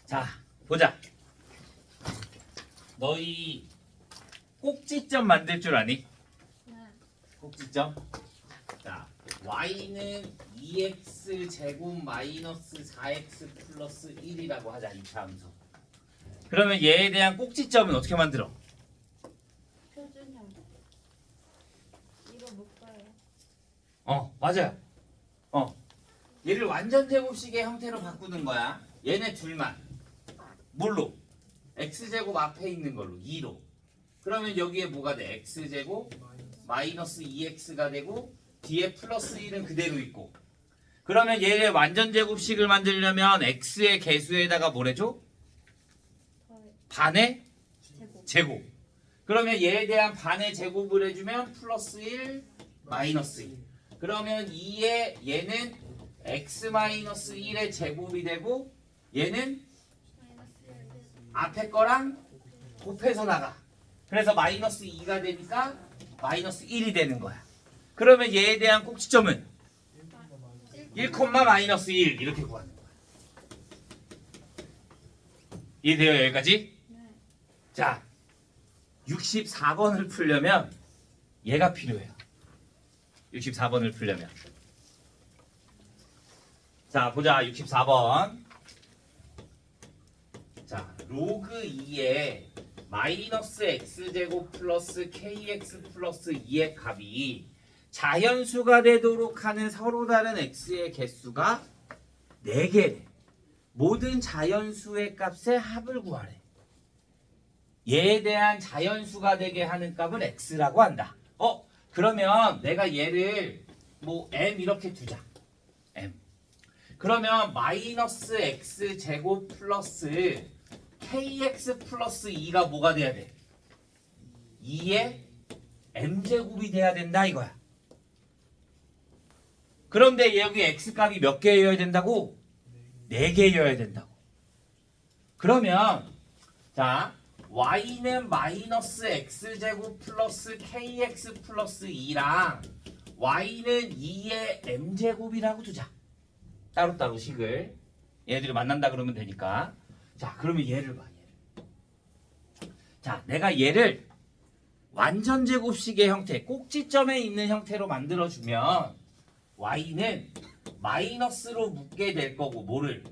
자, 보자. 너희 꼭지점 만들 줄 아니? 네. 꼭지점. 자, y는 2x 제곱 마이너스 4x 플러스 1이라고 하자, 이차함수. 그러면 얘에 대한 꼭지점은 어떻게 만들어? 표준형. 이거 묶어요. 맞아요. 얘를 완전 제곱식의 형태로 바꾸는 거야. 얘네 둘만. 뭘로? x제곱 앞에 있는 걸로 2로. 그러면 여기에 뭐가 돼? x제곱 마이너스 2x가 되고 뒤에 플러스 1은 그대로 있고. 그러면 얘를 완전 제곱식을 만들려면 x의 개수에다가 뭘 해줘? 반의 제곱. 제곱. 그러면 얘에 대한 반의 제곱을 해주면 플러스 1 마이너스 2. 그러면 2에 얘는 x 마이너스 1의 제곱이 되고 얘는 앞에 거랑 곱해서 나가. 그래서 마이너스 2가 되니까 마이너스 1이 되는 거야. 그러면 얘에 대한 꼭지점은 1, 마이너스 1 이렇게 구하는 거야. 이해돼요 여기까지? 네. 자, 64번을 풀려면 얘가 필요해요. 64번을 풀려면. 자, 보자. 64번. 자, 로그 2에 마이너스 x제곱 플러스 kx 플러스 2의 값이 자연수가 되도록 하는 서로 다른 x의 개수가 4개래. 모든 자연수의 값의 합을 구하래. 얘에 대한 자연수가 되게 하는 값을 x라고 한다. 그러면 내가 얘를 뭐 m 이렇게 두자. m. 그러면 마이너스 x 제곱 플러스 kx 플러스 2가 뭐가 돼야 돼? 2의 m제곱이 돼야 된다 이거야. 그런데 여기 x값이 몇 개여야 된다고? 4개여야 된다고. 그러면 자, y는 마이너스 x제곱 플러스 kx 플러스 2랑 y는 2의 m제곱이라고 두자. 따로따로 식을. 얘들이 만난다 그러면 되니까. 자, 그러면 얘를 봐. 얘를. 자, 내가 얘를 완전 제곱식의 형태, 꼭지점에 있는 형태로 만들어주면 y는 마이너스로 묶게 될 거고 뭐를?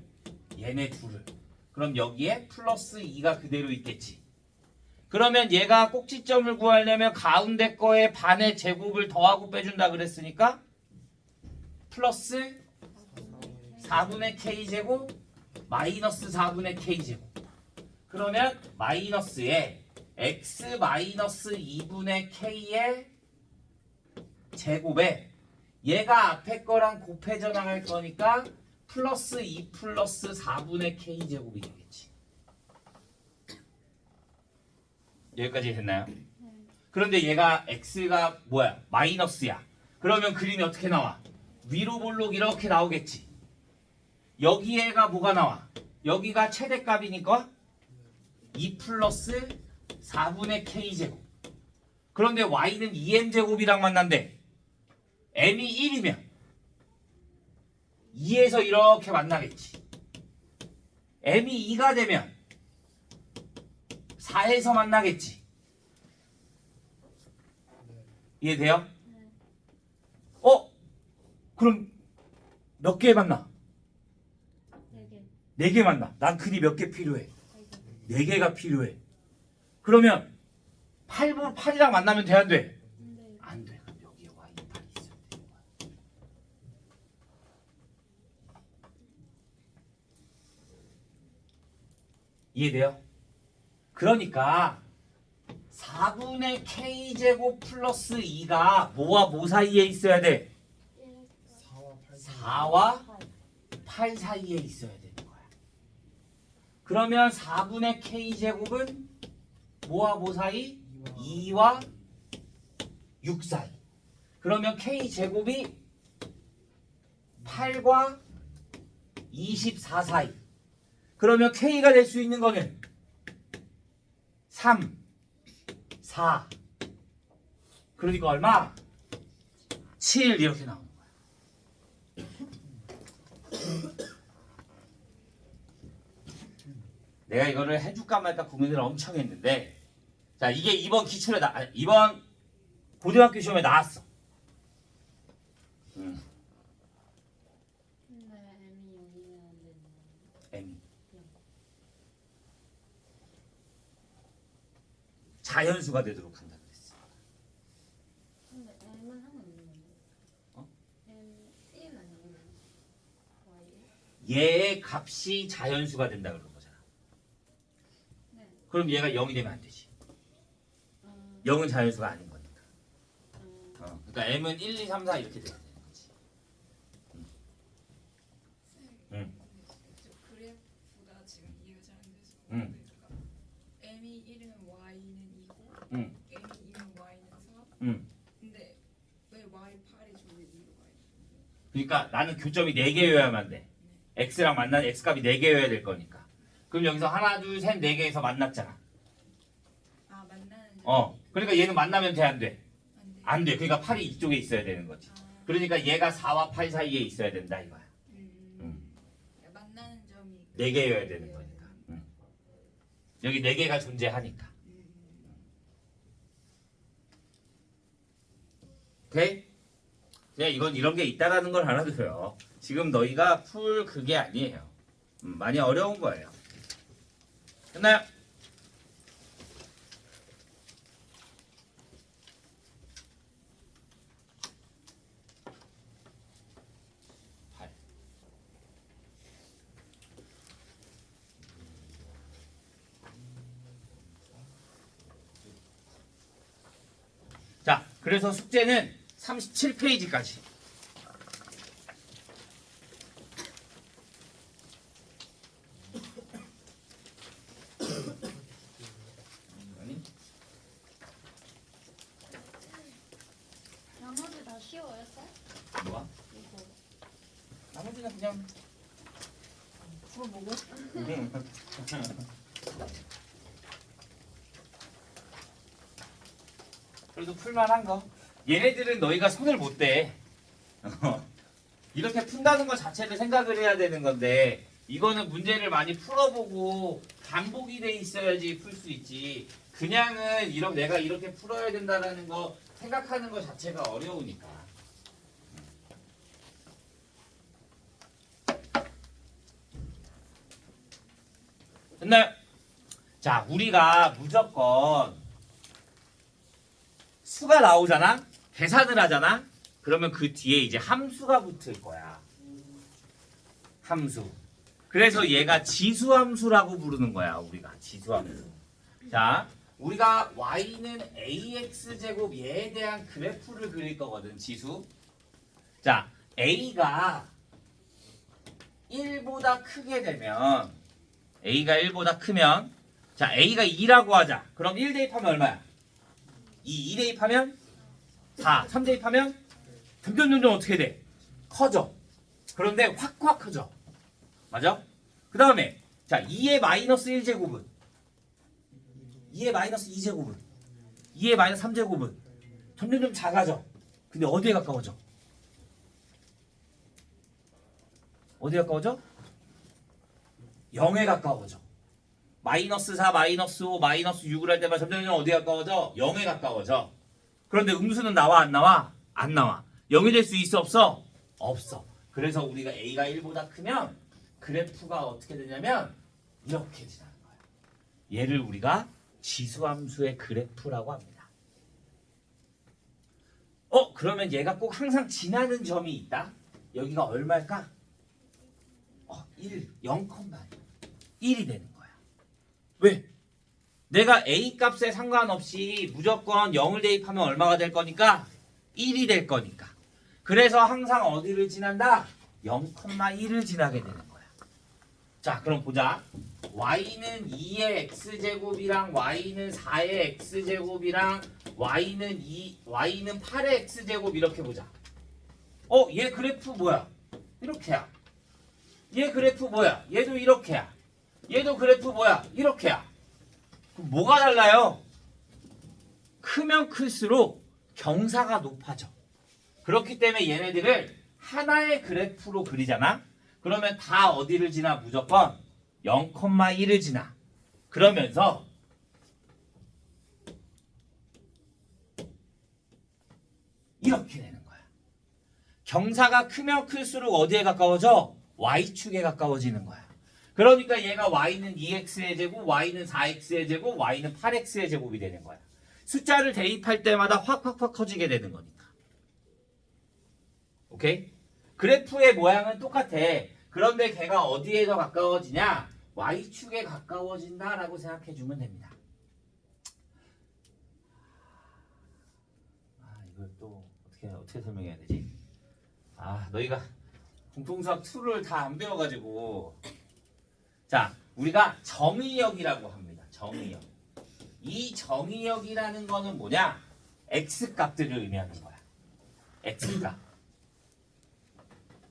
얘네 둘을. 그럼 여기에 플러스 2가 그대로 있겠지. 그러면 얘가 꼭지점을 구하려면 가운데 거에 반의 제곱을 더하고 빼준다 그랬으니까 플러스 4분의 k제곱 마이너스 4분의 k제곱. 그러면 마이너스에 x 마이너스 2분의 k의 제곱에 얘가 앞에 거랑 곱해져 나갈 거니까 플러스 2 플러스 4분의 k제곱이 되겠지. 여기까지 됐나요? 그런데 얘가 x가 뭐야? 마이너스야. 그러면 그림이 어떻게 나와? 위로 볼록 이렇게 나오겠지. 여기에가 뭐가 나와? 여기가 최대값이니까 2 플러스 4분의 k제곱. 그런데 y는 2m제곱이랑 만난대. m이 1이면 2에서 이렇게 만나겠지. m이 2가 되면 4에서 만나겠지. 이해돼요? 그럼 몇 개 만나? 4개. 4개 만나. 난 글이 몇 개 필요해? 4개가 필요해. 그러면 8이랑 만나면 돼, 안 돼? 네. 안 돼. 그럼 여기에 y 8이 있어야 돼. 이해돼요? 그러니까 4분의 k제곱 플러스 2가 뭐와 뭐 사이에 있어야 돼? 4와 8 사이에 있어야 되는 거야. 그러면 4분의 k제곱은 뭐와 뭐 사이? 2와 6 사이. 그러면 k제곱이 8과 24 사이. 그러면 k가 될 수 있는 거는 3, 4. 그러니까 얼마? 7 이렇게 나오는 거야. 내가 이거를 해줄까 말까 고민을 엄청 했는데 자 이게 이번 기출에 이번 고등학교 시험에 나왔어. 근데 M이 여기는 안 되는 M 자연수가 되도록 한다 그랬어. 근데 M은 상관없는 건데. 어? M 1은 아니구나. Y. 얘의 값이 자연수가 된다 그런 거잖아. 네. 그럼 얘가 0이 되면 안 되지. 0은 자연수가 아닌 거니까. 그러니까 M은 1, 2, 3, 4 이렇게 돼야 되는 거지. 응. 저 그래프가 지금 이해가 잘 안 돼서 응. 그러니까 m이 1이면 y는 2고 응. m이 2면 y는 4 응. 근데 왜 y 8이죠? 왜 2로 가요? 그러니까 나는 교점이 4개여야만 돼. X랑 만난 X값이 4개여야 될 거니까. 그럼 여기서 하나, 둘, 셋, 4개에서 만났잖아. 아 만나는 그러니까 얘는 만나면 돼, 안 돼? 안 돼. 안 돼. 그러니까 8이 이쪽에 있어야 되는 거지. 아, 그러니까 얘가 4와 8 사이에 있어야 된다 이거야. 만나는 점이 4개여야 되는 거니까. 여기 4개가 존재하니까. 오케이? 그냥 이건 이런 게 있다라는 걸 알아두세요. 지금 너희가 풀 그게 아니에요. 많이 어려운 거예요. 끝나요? 자, 그래서 숙제는 37페이지까지. 나머지 다 쉬워요, 쌤? 뭐야? 이거. 나머지는 그냥 풀어보고. 그래도 풀만한 거. 얘네들은 너희가 손을 못 대. 이렇게 푼다는 것 자체를 생각을 해야 되는 건데 이거는 문제를 많이 풀어보고 반복이 돼 있어야지 풀 수 있지. 그냥은 내가 이렇게 풀어야 된다라는 거 생각하는 것 자체가 어려우니까. 됐나요? 자, 우리가 무조건 수가 나오잖아? 계산을 하잖아? 그러면 그 뒤에 이제 함수가 붙을 거야. 함수. 그래서 얘가 지수함수라고 부르는 거야, 우리가. 지수함수. 자, 우리가 y는 ax제곱 얘에 대한 그래프를 그릴 거거든, 지수. 자, a가 1보다 크게 되면 a가 1보다 크면 자, a가 2라고 하자. 그럼 1 대입하면 얼마야? 2 대입하면 4, 3 대입하면 점점 어떻게 돼? 커져. 그런데 확 커져. 맞아? 그 다음에 자 2의 마이너스 1제곱은 2의 마이너스 2제곱은 2의 마이너스 3제곱은 점점 작아져. 근데 어디에 가까워져? 어디에 가까워져? 0에 가까워져. 마이너스 4, 마이너스 5, 마이너스 6을 할 때만 점점 어디에 가까워져? 0에 가까워져. 그런데 음수는 나와 안 나와? 안 나와. 0이 될 수 있어 없어? 없어. 그래서 우리가 a가 1보다 크면 그래프가 어떻게 되냐면 이렇게 지나는 거야. 얘를 우리가 지수함수의 그래프라고 합니다. 그러면 얘가 꼭 항상 지나는 점이 있다? 여기가 얼마일까? 1, 0,1이 되는 거야. 왜? 내가 a 값에 상관없이 무조건 0을 대입하면 얼마가 될 거니까? 1이 될 거니까. 그래서 항상 어디를 지난다? 0,1을 지나게 되는 거야. 자, 그럼 보자. y는 2의 x제곱이랑 y는 4의 x제곱이랑 y는 8의 x제곱 이렇게 보자. 얘 그래프 뭐야? 이렇게야. 얘 그래프 뭐야? 얘도 이렇게야. 얘도 그래프 뭐야? 이렇게야. 그럼 뭐가 달라요? 크면 클수록 경사가 높아져. 그렇기 때문에 얘네들을 하나의 그래프로 그리잖아? 그러면 다 어디를 지나? 무조건 0,1을 지나. 그러면서 이렇게 되는 거야. 경사가 크면 클수록 어디에 가까워져? y축에 가까워지는 거야. 그러니까 얘가 y는 2x의 제곱, y는 4x의 제곱, y는 8x의 제곱이 되는 거야. 숫자를 대입할 때마다 확 커지게 되는 거니까. 오케이? 그래프의 모양은 똑같아. 그런데 걔가 어디에 더 가까워지냐? y축에 가까워진다라고 생각해 주면 됩니다. 이걸 또 어떻게 설명해야 되지? 너희가 공통수학 2를 다 안 배워가지고. 자, 우리가 정의역이라고 합니다. 정의역. 이 정의역이라는 거는 뭐냐? x값들을 의미하는 거야. x값.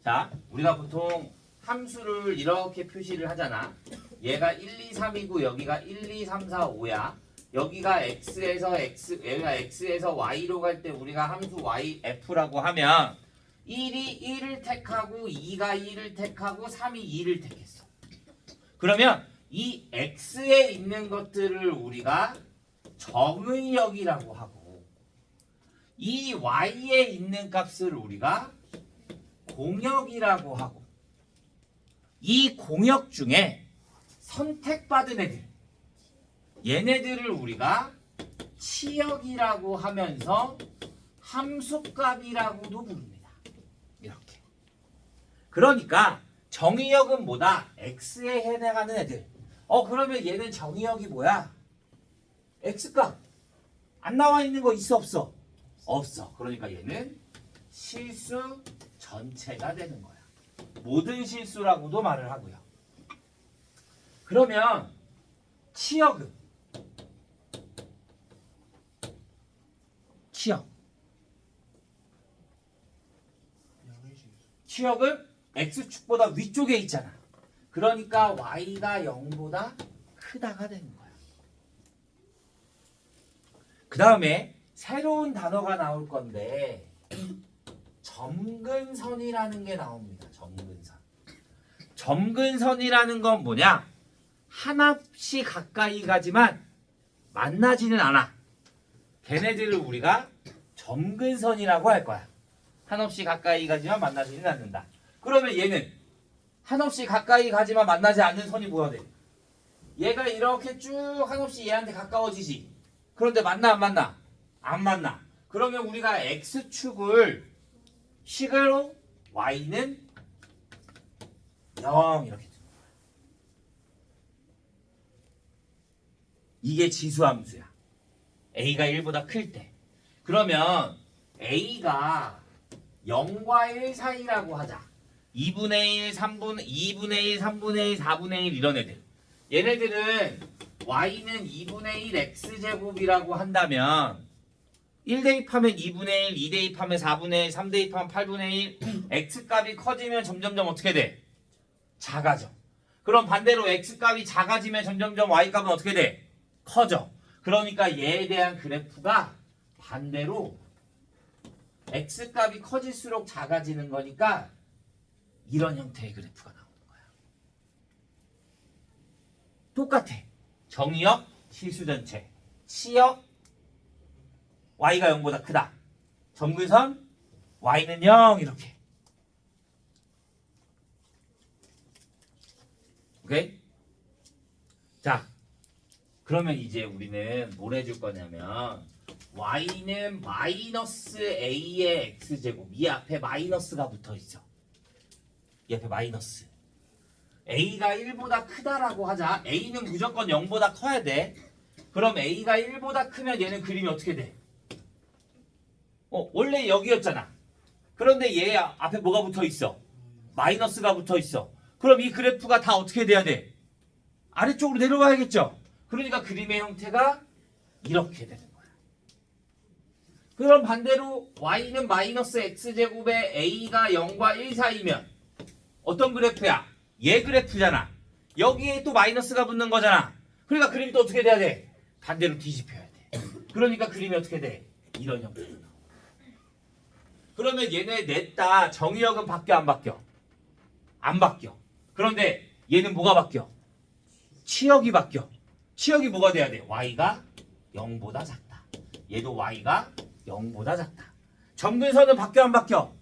자, 우리가 보통 함수를 이렇게 표시를 하잖아. 얘가 1, 2, 3이고 여기가 1, 2, 3, 4, 5야. 여기가 여기가 x에서 y로 갈 때 우리가 함수 yf라고 하면 1이 1을 택하고 2가 2를 택하고 3이 2를 택했어. 그러면 이 x에 있는 것들을 우리가 정의역이라고 하고 이 y에 있는 값을 우리가 공역이라고 하고 이 공역 중에 선택받은 애들 얘네들을 우리가 치역이라고 하면서 함수값이라고도 부릅니다. 이렇게. 그러니까 정의역은 뭐다? x에 해당하는 애들. 그러면 얘는 정의역이 뭐야? x값. 안 나와 있는 거 있어 없어? 없어. 그러니까 얘는 실수 전체가 되는 거야. 모든 실수라고도 말을 하고요. 그러면 치역은 치역은 x축보다 위쪽에 있잖아. 그러니까 y가 0보다 크다가 되는 거야. 그 다음에 새로운 단어가 나올 건데 점근선이라는 게 나옵니다. 점근선. 점근선이라는 건 뭐냐? 한없이 가까이 가지만 만나지는 않아. 걔네들을 우리가 점근선이라고 할 거야. 한없이 가까이 가지만 만나지는 않는다. 그러면 얘는 한없이 가까이 가지만 만나지 않는 선이 뭐야 돼? 얘가 이렇게 쭉 한없이 얘한테 가까워지지. 그런데 만나 안 만나? 안 만나. 그러면 우리가 x축을 식으로 y는 0 이렇게 줍니다. 이게 지수함수야. a가 1보다 클 때. 그러면 a가 0과 1 사이라고 하자. 2분의 1, 2분의 1, 3분의 1, 4분의 1 이런 애들. 얘네들은 y는 2분의 1 x제곱이라고 한다면 1 대입하면 2분의 1, 2 대입하면 4분의 1, 3 대입하면 8분의 1 x값이 커지면 점점점 어떻게 돼? 작아져. 그럼 반대로 x값이 작아지면 점점점 y값은 어떻게 돼? 커져. 그러니까 얘에 대한 그래프가 반대로 x값이 커질수록 작아지는 거니까 이런 형태의 그래프가 나오는 거야. 똑같아. 정의역, 실수전체. 치역, y가 0보다 크다. 점근선, y는 0 이렇게. 오케이? 자, 그러면 이제 우리는 뭘 해줄 거냐면 y는 마이너스 a의 x제곱. 이 앞에 마이너스가 붙어 있어. 이 앞에 마이너스. a가 1보다 크다라고 하자. a는 무조건 0보다 커야 돼. 그럼 a가 1보다 크면 얘는 그림이 어떻게 돼? 원래 여기였잖아. 그런데 얘 앞에 뭐가 붙어 있어? 마이너스가 붙어 있어. 그럼 이 그래프가 다 어떻게 돼야 돼? 아래쪽으로 내려와야겠죠? 그러니까 그림의 형태가 이렇게 되는 거야. 그럼 반대로 y는 마이너스 x제곱에 a가 0과 1 사이면 어떤 그래프야? 얘 그래프잖아. 여기에 또 마이너스가 붙는 거잖아. 그러니까 그림이 또 어떻게 돼야 돼? 반대로 뒤집혀야 돼. 그러니까 그림이 어떻게 돼? 이런 형태로 나와. 그러면 얘네 냈다. 정의역은 바뀌어 안 바뀌어? 안 바뀌어. 그런데 얘는 뭐가 바뀌어? 치역이 바뀌어. 치역이 뭐가 돼야 돼? y가 0보다 작다. 얘도 y가 0보다 작다. 점근선은 바뀌어 안 바뀌어?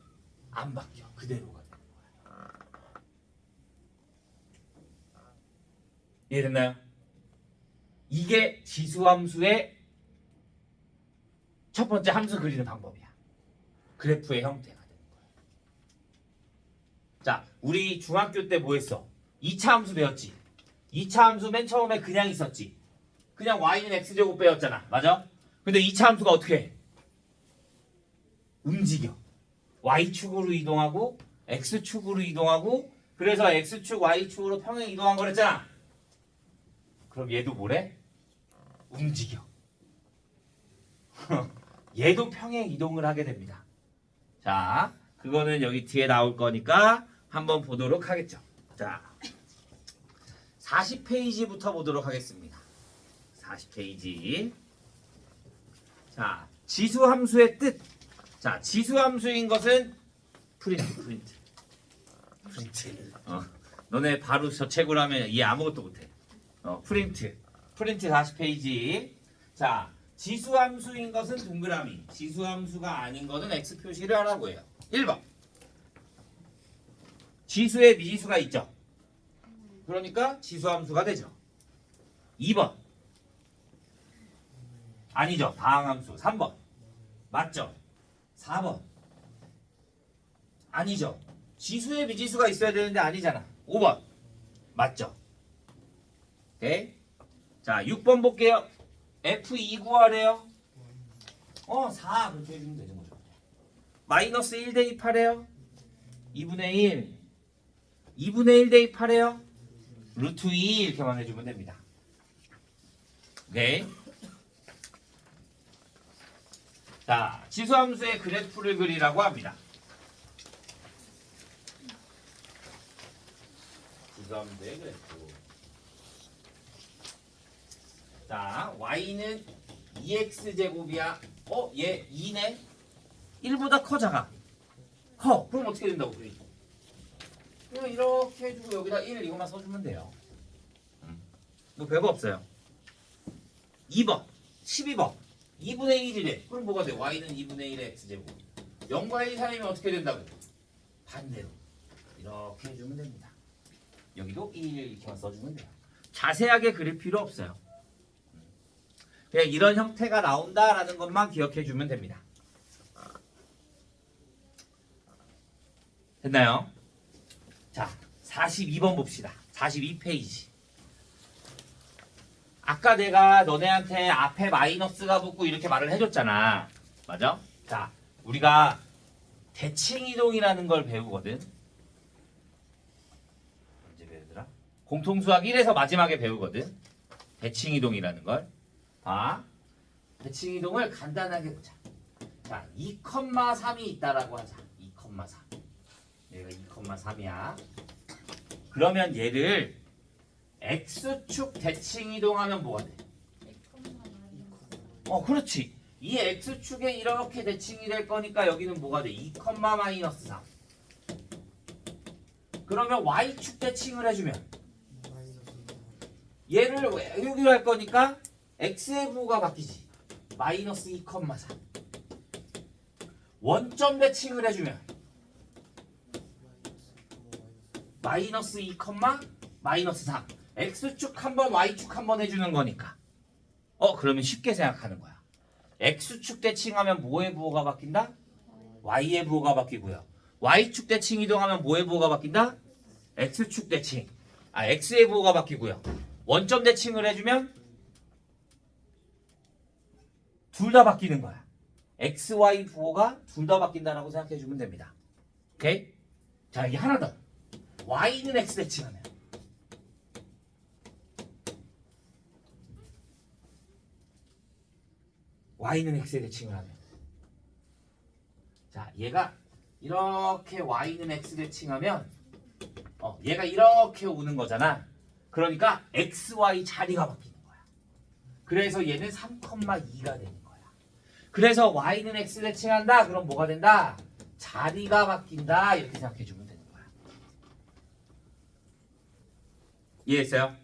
안 바뀌어. 그대로가 되는 거야. 이해됐나요? 이게 지수함수의 첫 번째 함수 그리는 방법이야. 그래프의 형태가 되는 거야. 자, 우리 중학교 때 뭐 했어? 2차 함수 배웠지? 2차 함수 맨 처음에 그냥 있었지? 그냥 y는 x제곱 배웠잖아. 맞아? 근데 2차 함수가 어떻게 해? 움직여. y축으로 이동하고 x축으로 이동하고 그래서 x축, y축으로 평행 이동한 거랬잖아. 그럼 얘도 뭐래? 움직여. 얘도 평행 이동을 하게 됩니다. 자, 그거는 여기 뒤에 나올 거니까 한번 보도록 하겠죠. 자, 40페이지부터 보도록 하겠습니다. 40페이지. 자, 지수함수의 뜻. 자, 지수함수인 것은 프린트. 너네 바로 저 책으로 하면 이해 아무것도 못해. 프린트 40페이지. 자, 지수함수인 것은 동그라미, 지수함수가 아닌 것은 X 표시를 하라고 해요. 1번. 지수에 미지수가 있죠. 그러니까 지수함수가 되죠. 2번. 아니죠. 다항함수. 3번. 맞죠? 4번. 아니죠. 지수에 미지수가 있어야 되는데 아니잖아. 5번. 맞죠? 오케이. 자, 6번 볼게요. F2 구하래요. 4 그렇게 해주면 되는 거죠. 마이너스 1 대입하래요. 2분의 1. 2분의 1 대입하래요. 루트 2 이렇게만 해주면 됩니다. 오케이. 자, 지수함수의 그래프를 그리라고 합니다. 지수함수의 그래프. 자, y는 2x제곱이야. 얘 2네? 1보다 커, 작아? 커. 그럼 어떻게 된다고, 그래? 그냥 이렇게 해주고 여기다 1 이것만 써주면 돼요. 뭐 별거 없어요. 2번, 12번. 2분의 1이래. 그럼 뭐가 돼? y는 2분의 1의 x제곱. 0과 1 사이면 어떻게 된다고? 반대로. 이렇게 해주면 됩니다. 여기도 1 이렇게만 써주면 돼요. 자세하게 그릴 필요 없어요. 그냥 이런 형태가 나온다라는 것만 기억해 주면 됩니다. 됐나요? 자, 42번 봅시다. 42페이지. 아까 내가 너네한테 앞에 마이너스가 붙고 이렇게 말을 해줬잖아. 맞아? 자, 우리가 대칭이동이라는 걸 배우거든. 언제 배우더라? 공통수학 1에서 마지막에 배우거든. 대칭이동이라는 걸. 봐. 대칭이동을 간단하게 보자. 자, 2,3이 있다라고 하자. 2,3. 얘가 2,3이야. 그러면 얘를 x축 대칭이동하면 뭐가 돼? 그렇지. 이 x축에 이렇게 대칭이 될 거니까 여기는 뭐가 돼? 2, 마이너스 3. 그러면 y축 대칭을 해주면 얘를 여기로 할 거니까 x의 부호가 바뀌지. 마이너스 2, 4. 원점 대칭을 해주면 마이너스 2, 마이너스 3. x축 한번 y축 한번 해주는 거니까. 그러면 쉽게 생각하는 거야. x축 대칭하면 뭐의 부호가 바뀐다? y의 부호가 바뀌고요. y축 대칭 이동하면 뭐의 부호가 바뀐다? x축 대칭. x의 부호가 바뀌고요. 원점 대칭을 해주면 둘 다 바뀌는 거야. x, y 부호가 둘 다 바뀐다라고 생각해 주면 됩니다. 오케이? 자, 이게 하나 더. y는 x 대칭하면 y는 x에 대칭을 하면 자, 얘가 이렇게 y는 x 대칭하면 얘가 이렇게 오는 거잖아. 그러니까 x, y 자리가 바뀌는 거야. 그래서 얘는 3,2가 되는 거야. 그래서 y는 x 대칭한다. 그럼 뭐가 된다? 자리가 바뀐다. 이렇게 생각해 주면 되는 거야. 이해했어요?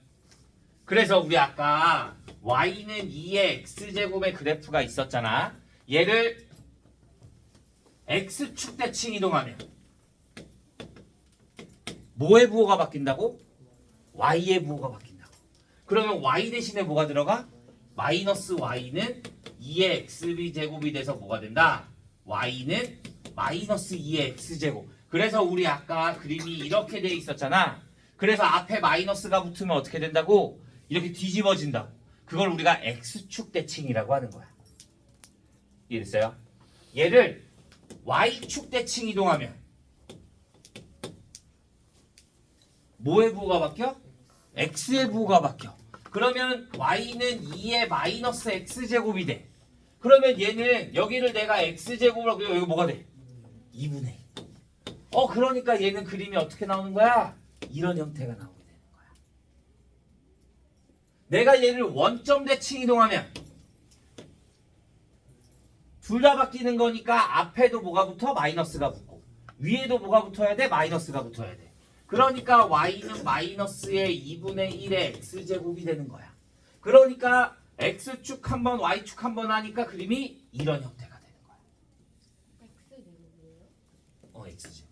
그래서 우리 아까 y는 2의 x제곱의 그래프가 있었잖아. 얘를 x축 대칭 이동하면 뭐의 부호가 바뀐다고? y의 부호가 바뀐다고. 그러면 y 대신에 뭐가 들어가? 마이너스 y는 2의 xb 제곱이 돼서 뭐가 된다? y는 마이너스 2의 x제곱. 그래서 우리 아까 그림이 이렇게 돼 있었잖아. 그래서 앞에 마이너스가 붙으면 어떻게 된다고? 이렇게 뒤집어진다고. 그걸 우리가 x축 대칭이라고 하는 거야. 이해됐어요? 얘를 y축 대칭 이동하면 뭐의 부호가 바뀌어? x의 부호가 바뀌어. 그러면 y는 2의 마이너스 x제곱이 돼. 그러면 얘는 여기를 내가 x제곱으로 그리고 여기 뭐가 돼? 2분의 1. 그러니까 얘는 그림이 어떻게 나오는 거야? 이런 형태가 나오게 되는 거야. 내가 얘를 원점 대칭 이동하면 둘 다 바뀌는 거니까 앞에도 뭐가 붙어? 마이너스가 붙고 위에도 뭐가 붙어야 돼? 마이너스가 붙어야 돼. 그러니까 y는 마이너스의 2분의 1의 x제곱이 되는 거야. 그러니까 x축 한 번 y축 한 번 하니까 그림이 이런 형태가 되는 거야. x제곱이에요? x제곱.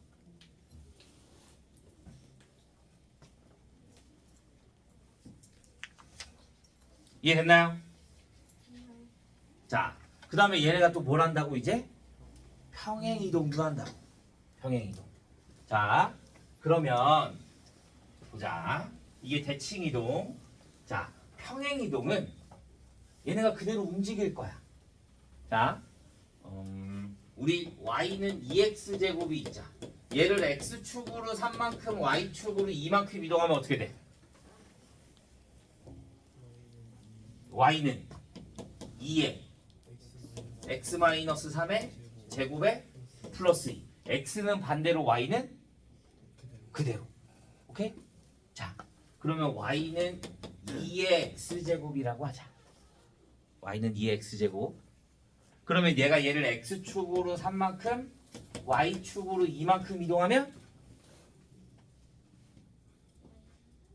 이해됐나요? 자, 그 다음에 얘네가 또 뭘 한다고 이제? 평행이동도 한다고. 평행이동. 자, 그러면 보자. 이게 대칭이동. 자, 평행이동은 얘네가 그대로 움직일 거야. 자, 우리 y는 2x제곱이 있자. 얘를 x축으로 3만큼 y축으로 2만큼 이동하면 어떻게 돼? y는 2에 x-3의 제곱에 플러스 2. x는 반대로 y는 그대로. 오케이? 자, 그러면 y는 2의 x제곱이라고 하자. y는 2의 x제곱. 그러면 얘가 얘를 x축으로 3만큼 y축으로 2만큼 이동하면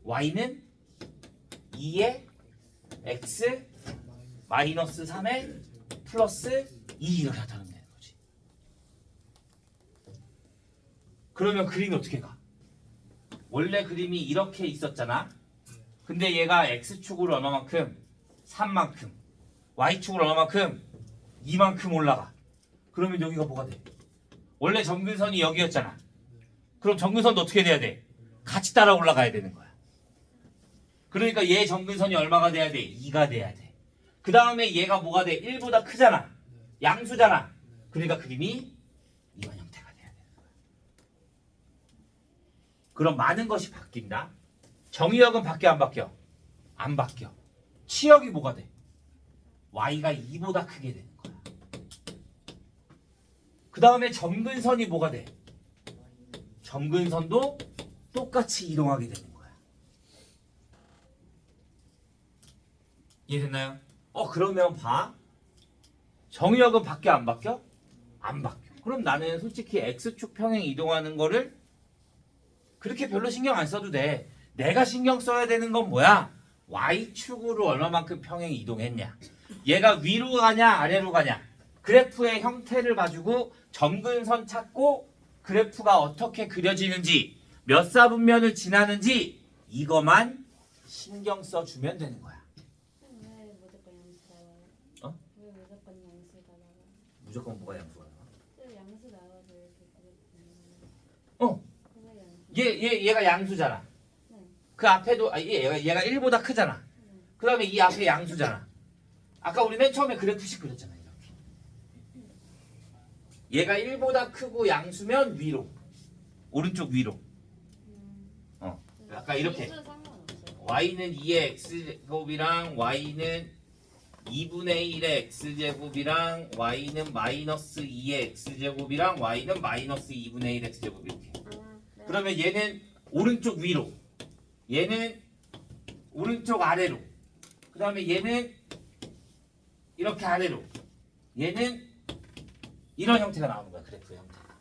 y는 2의 x 마이너스 3의 플러스 2 이렇게 나타나면 되는 거지. 그러면 그림이 어떻게 가? 원래 그림이 이렇게 있었잖아. 근데 얘가 x축으로 얼마만큼? 3만큼. y축으로 얼마만큼? 2만큼 올라가. 그러면 여기가 뭐가 돼? 원래 점근선이 여기였잖아. 그럼 점근선도 어떻게 돼야 돼? 같이 따라 올라가야 되는 거야. 그러니까 얘 점근선이 얼마가 돼야 돼? 2가 돼야 돼. 그 다음에 얘가 뭐가 돼? 1보다 크잖아. 양수잖아. 그러니까 그림이 이런 형태가 돼야 되는 거야. 그럼 많은 것이 바뀐다. 정의역은 바뀌어 안 바뀌어? 안 바뀌어. 치역이 뭐가 돼? y가 2보다 크게 되는 거야. 그 다음에 점근선이 뭐가 돼? 점근선도 똑같이 이동하게 되는 거야. 이해됐나요? 그러면 봐. 정의역은 바뀌어 안 바뀌어? 안 바뀌어. 그럼 나는 솔직히 x축 평행 이동하는 거를 그렇게 별로 신경 안 써도 돼. 내가 신경 써야 되는 건 뭐야? y축으로 얼마만큼 평행 이동했냐. 얘가 위로 가냐 아래로 가냐. 그래프의 형태를 봐주고 점근선 찾고 그래프가 어떻게 그려지는지 몇 사분면을 지나는지 이것만 신경 써주면 되는 거야. 왜 무조건 양수 나와요? 어? 왜 무조건 양수가 나와요? 무조건 뭐가 양수가 나와? 왜 양수 나와도 이렇게 그랬구나. 얘가 양수잖아. 네. 그 앞에도 얘가 1보다 크잖아. 그 다음에 이 앞에 양수잖아. 아까 우리 맨 처음에 그래프식 그렸잖아. 이렇게. 얘가 1보다 크고 양수면 위로. 오른쪽 위로. 아까 이렇게. 수는 상관없어요. y는 2의 x제곱이랑 y는 2분의 1의 x제곱이랑 y는 마이너스 2의 x제곱이랑 y는 마이너스 2분의 1 x제곱 이렇게. 네. 그러면 얘는 오른쪽 위로, 얘는 오른쪽 아래로, 그 다음에 얘는 이렇게 아래로, 얘는 이런 형태가 나오는 거야. 그래프의 형태가.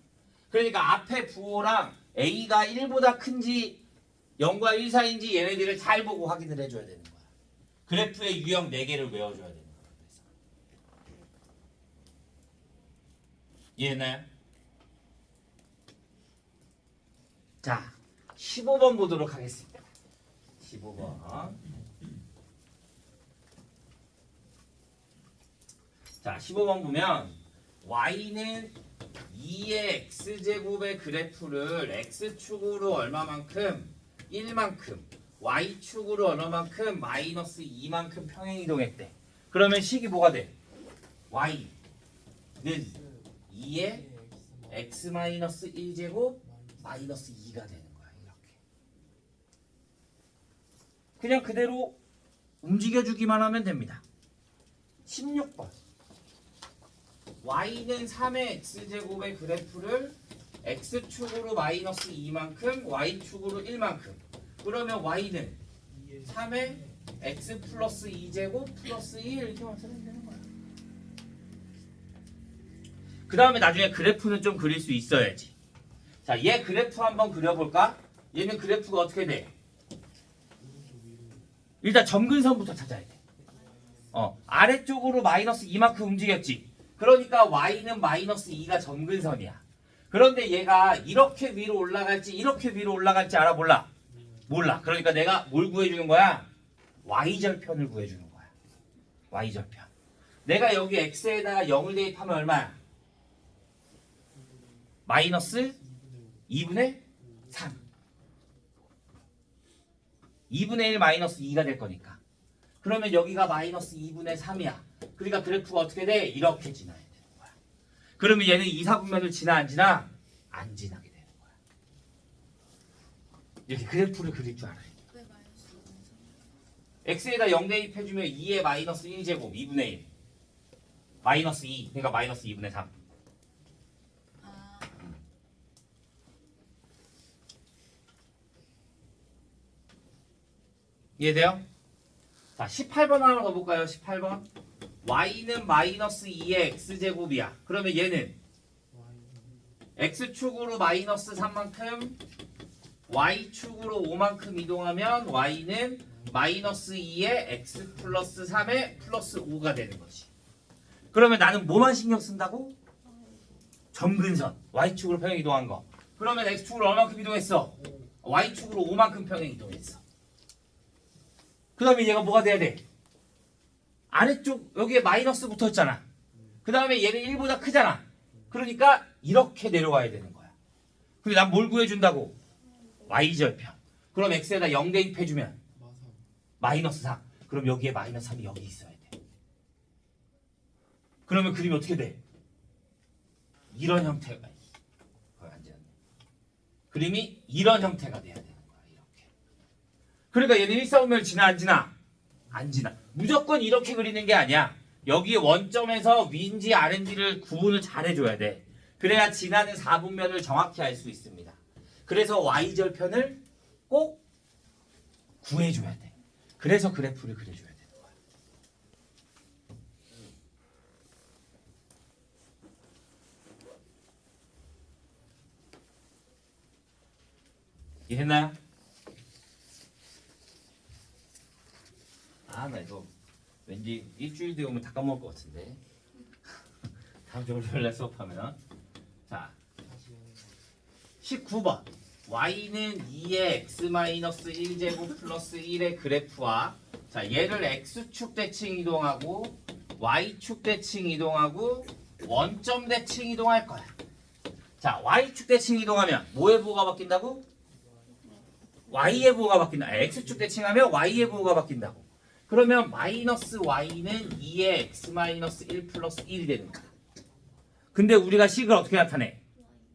그러니까 앞에 부호랑 a가 1보다 큰지 0과 1 사이인지 얘네들을 잘 보고 확인을 해줘야 되는 거야. 그래프의 유형 4개를 외워줘야 되는 거야. 그래서. 이해했나요? 자, 15번 보도록 하겠습니다. 15번. 자, 15번 보면 y는 2의 x제곱의 그래프를 x축으로 얼마만큼? 1만큼, y축으로 얼마만큼? 마이너스 2만큼 평행이동했대. 그러면 식이 뭐가 돼? y는 2의 x-1제곱 마이너스 2가 되는 거야. 이렇게. 그냥 그대로 움직여주기만 하면 됩니다. 16번. y는 3의 x제곱의 그래프를 x축으로 마이너스 2만큼 y축으로 1만큼. 그러면 y는 3의 x 플러스 2제곱 플러스 1 이렇게 만들면 되는 거야. 그 다음에 나중에 그래프는 좀 그릴 수 있어야지. 자, 얘 그래프 한번 그려볼까? 얘는 그래프가 어떻게 돼? 일단 점근선부터 찾아야 돼. 아래쪽으로 마이너스 2만큼 움직였지. 그러니까 y는 마이너스 2가 점근선이야. 그런데 얘가 이렇게 위로 올라갈지 이렇게 위로 올라갈지 알아? 몰라? 몰라. 그러니까 내가 뭘 구해주는 거야? y절편을 구해주는 거야. y절편. 내가 여기 x에다가 0을 대입하면 얼마야? 마이너스 2분의 3. 2분의 1 마이너스 2가 될 거니까. 그러면 여기가 마이너스 2분의 3이야. 그러니까 그래프가 어떻게 돼? 이렇게 지나야 되는 거야. 그러면 얘는 2, 4분면을 지나 안 지나? 안 지나게 되는 거야. 이렇게 그래프를 그릴 줄 알아야 돼. 왜 마이너스 2분의 x에다 0 대입해주면 2의 마이너스 1제곱 2분의 1. 마이너스 2. 그러니까 마이너스 2분의 3. 아, 이해돼요? 자, 18번 하나 더 볼까요? 18번. y는 마이너스 2의 x제곱이야. 그러면 얘는 x축으로 마이너스 3만큼 y축으로 5만큼 이동하면 y는 마이너스 2의 x 플러스 3의 플러스 5가 되는 거지. 그러면 나는 뭐만 신경 쓴다고? 점근선. y축으로 평행 이동한 거. 그러면 x축으로 얼마만큼 이동했어? y축으로 5만큼 평행 이동했어. 그 다음에 얘가 뭐가 돼야 돼? 아래쪽 여기에 마이너스 붙었잖아. 그 다음에 얘는 1보다 크잖아. 그러니까 이렇게 내려와야 되는 거야. 근데 난 뭘 구해준다고? y절편. 그럼 x에다 0 대입해주면 마이너스 3. 그럼 여기에 마이너스 3이 여기 있어야 돼. 그러면 그림이 어떻게 돼? 이런 형태가 거의 안 지났네. 그림이 이런 형태가 돼야 되는 거야. 이렇게. 그러니까 얘는 1사분면을 지나 안 지나? 안 지나. 무조건 이렇게 그리는 게 아니야. 여기 원점에서 위인지 아래인지를 구분을 잘 해줘야 돼. 그래야 지나는 4분면을 정확히 알 수 있습니다. 그래서 y절편을 꼭 구해줘야 돼. 그래서 그래프를 그려줘야 되는 거야. 이해했나요? 아, 나 이거 왠지 일주일 뒤에 오면 다 까먹을 것 같은데. 다음 주 월요일날 수업하면. 자, 19번. y는 2의 x-1제곱 플러스 1의 그래프와 자 얘를 x축 대칭 이동하고 y축 대칭 이동하고 원점 대칭 이동할 거야. 자, y축 대칭 이동하면 뭐의 부호가 바뀐다고? y의 부호가 바뀐다. x축 대칭하면 y의 부호가 바뀐다고. 그러면 마이너스 y는 2의 x-1 플러스 1이 되는 거야. 근데 우리가 식을 어떻게 나타내?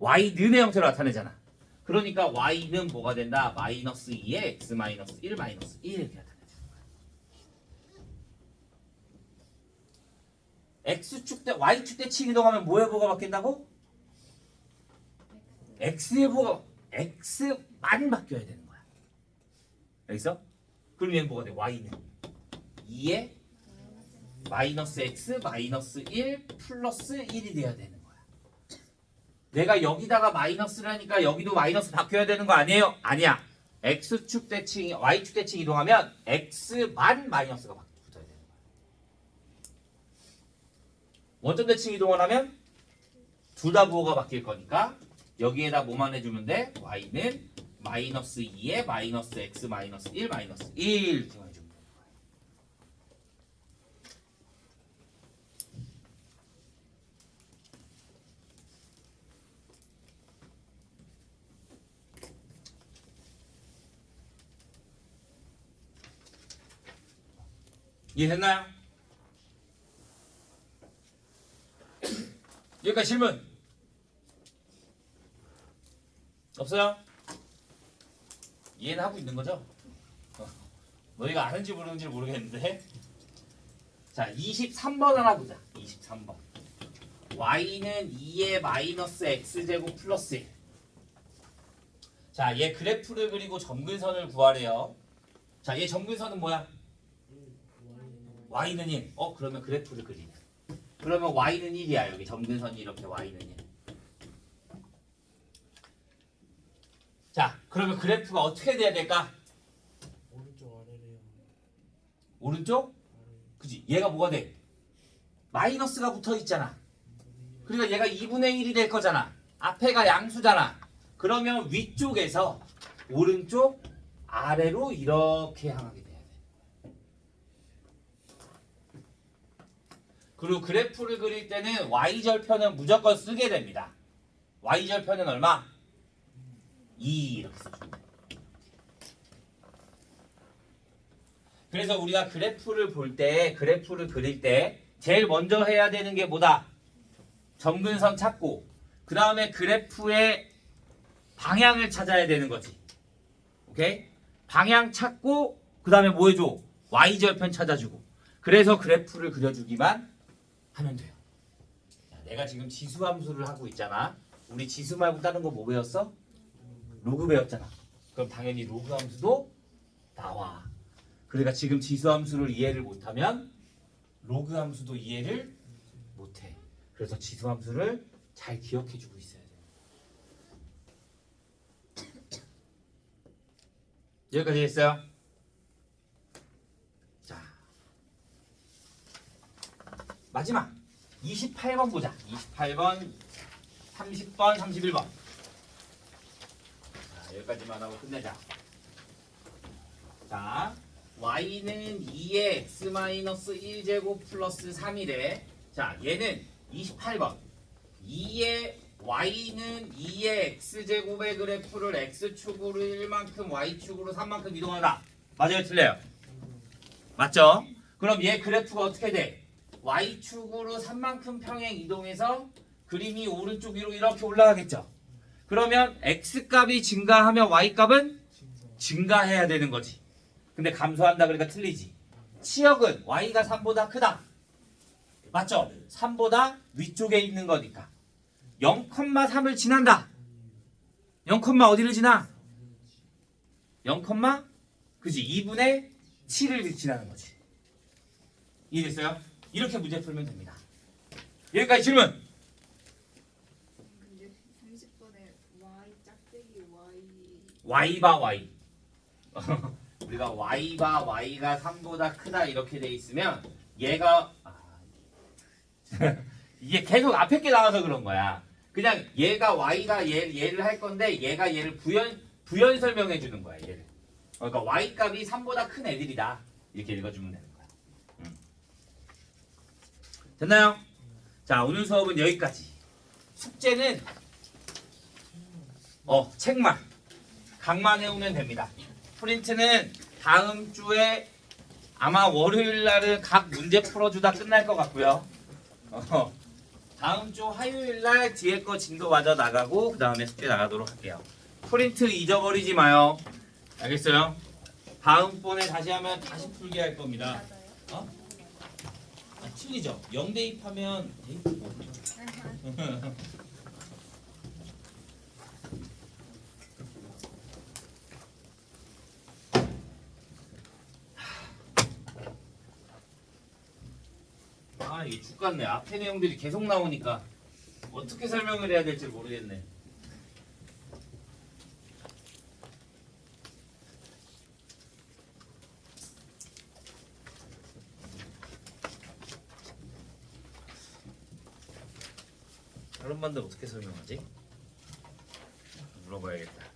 y는의 형태로 나타내잖아. 그러니까 y는 뭐가 된다? 마이너스 2의 x-1 마이너스 1 이렇게 나타내주는 거야. x축 대 y축 대칭 이동하면 뭐의 부호가 바뀐다고? x의 부호가 x만 바뀌어야 되는 거야. 여기서? 그럼 얘는 뭐가 돼? y는 2의 마이너스 x 마이너스 1 플러스 1이 돼야 되는 거야. 내가 여기다가 마이너스를 하니까 여기도 마이너스 바뀌어야 되는 거 아니에요? 아니야. x축 대칭, y축 대칭 이동하면 x만 마이너스가 바뀌어. 원점 대칭 이동을 하면 둘 다 부호가 바뀔 거니까 여기에다 뭐만 해주면 돼? y는 마이너스 2에 마이너스 x 마이너스 1 마이너스 1 이렇게만 해주면 되는 거야. 이해됐나요? 여기까지 질문 없어요? 이해는 하고 있는 거죠? 너희가 아는지 모르는지 모르겠는데 자 23번 하나 보자. 23번 y는 2의 마이너스 x제곱 플러스 1. 자, 얘 그래프를 그리고 점근선을 구하래요. 자, 얘 점근선은 뭐야? y는 1. 그러면 그래프를 그리냐. 그러면 y는 1이야. 여기 점근선이 이렇게 y는 1. 자, 그러면 그래프가 어떻게 돼야 될까? 오른쪽 아래래요. 오른쪽? 그지? 얘가 뭐가 돼? 마이너스가 붙어 있잖아. 그러니까 얘가 2분의 1이 될 거잖아. 앞에가 양수잖아. 그러면 위쪽에서 오른쪽 아래로 이렇게 향하게 돼야 돼. 그리고 그래프를 그릴 때는 y절편은 무조건 쓰게 됩니다. y절편은 얼마? 2 이렇게 써주면 돼. 그래서 우리가 그래프를 볼 때, 그래프를 그릴 때 제일 먼저 해야 되는 게 뭐다? 점근선 찾고 그 다음에 그래프의 방향을 찾아야 되는 거지. 오케이? 방향 찾고 그 다음에 뭐 해줘? y절편 찾아주고. 그래서 그래프를 그려주기만 하면 돼요. 내가 지금 지수함수를 하고 있잖아. 우리 지수 말고 다른 거 뭐 배웠어? 로그 배웠잖아. 그럼 당연히 로그 함수도 나와. 그러니까 지금 지수함수를 이해를 못하면 로그 함수도 이해를 못해. 그래서 지수함수를 잘 기억해주고 있어야 돼. 여기까지 했어요? 자, 마지막 28번 보자. 28번, 30번, 31번. 자, 여기까지만 하고 끝내자. 자, y는 2의 x-1제곱 플러스 3이래. 자, 얘는 28번. 2의 y는 2의 x제곱의 그래프를 x축으로 1만큼 y축으로 3만큼 이동하다. 맞아요? 틀려요? 맞죠? 그럼 얘 그래프가 어떻게 돼? y축으로 3만큼 평행 이동해서 그림이 오른쪽 위로 이렇게 올라가겠죠? 그러면 x값이 증가하면 y값은 증가해야 되는 거지. 근데 감소한다 그러니까 틀리지. 치역은 y가 3보다 크다. 맞죠? 3보다 위쪽에 있는 거니까. 0,3을 지난다. 0, 어디를 지나? 0, 그지? 2분의 7을 지나는 거지. 이해됐어요? 이렇게 문제 풀면 됩니다. 여기까지 질문. 근데 30번에 y 짝대기 y y 바 y. 우리가 y 바 y가 3보다 크다 이렇게 돼 있으면 얘가 이게 계속 앞에 게 나와서 그런 거야. 그냥 얘가 y가 얘를 할 건데 얘가 얘를 부연 설명해 주는 거야. 얘를. 그러니까 y 값이 3보다 큰 애들이다. 이렇게 읽어주면 되는 거야. 됐나요? 자, 오늘 수업은 여기까지. 숙제는 책만 각만 해오면 됩니다. 프린트는 다음 주에 아마 월요일 날은 각 문제 풀어주다 끝날 것 같고요. 다음 주 화요일 날 뒤에 거 진도 마저 나가고 그 다음에 숙제 나가도록 할게요. 프린트 잊어버리지 마요. 알겠어요? 다음번에 다시 하면 다시 풀게 할 겁니다. 어? 틀리죠? 0 대입하면 이게 죽겠네. 앞에 내용들이 계속 나오니까 어떻게 설명을 해야 될지 모르겠네. 다른 반대 어떻게 설명하지? 물어봐야겠다.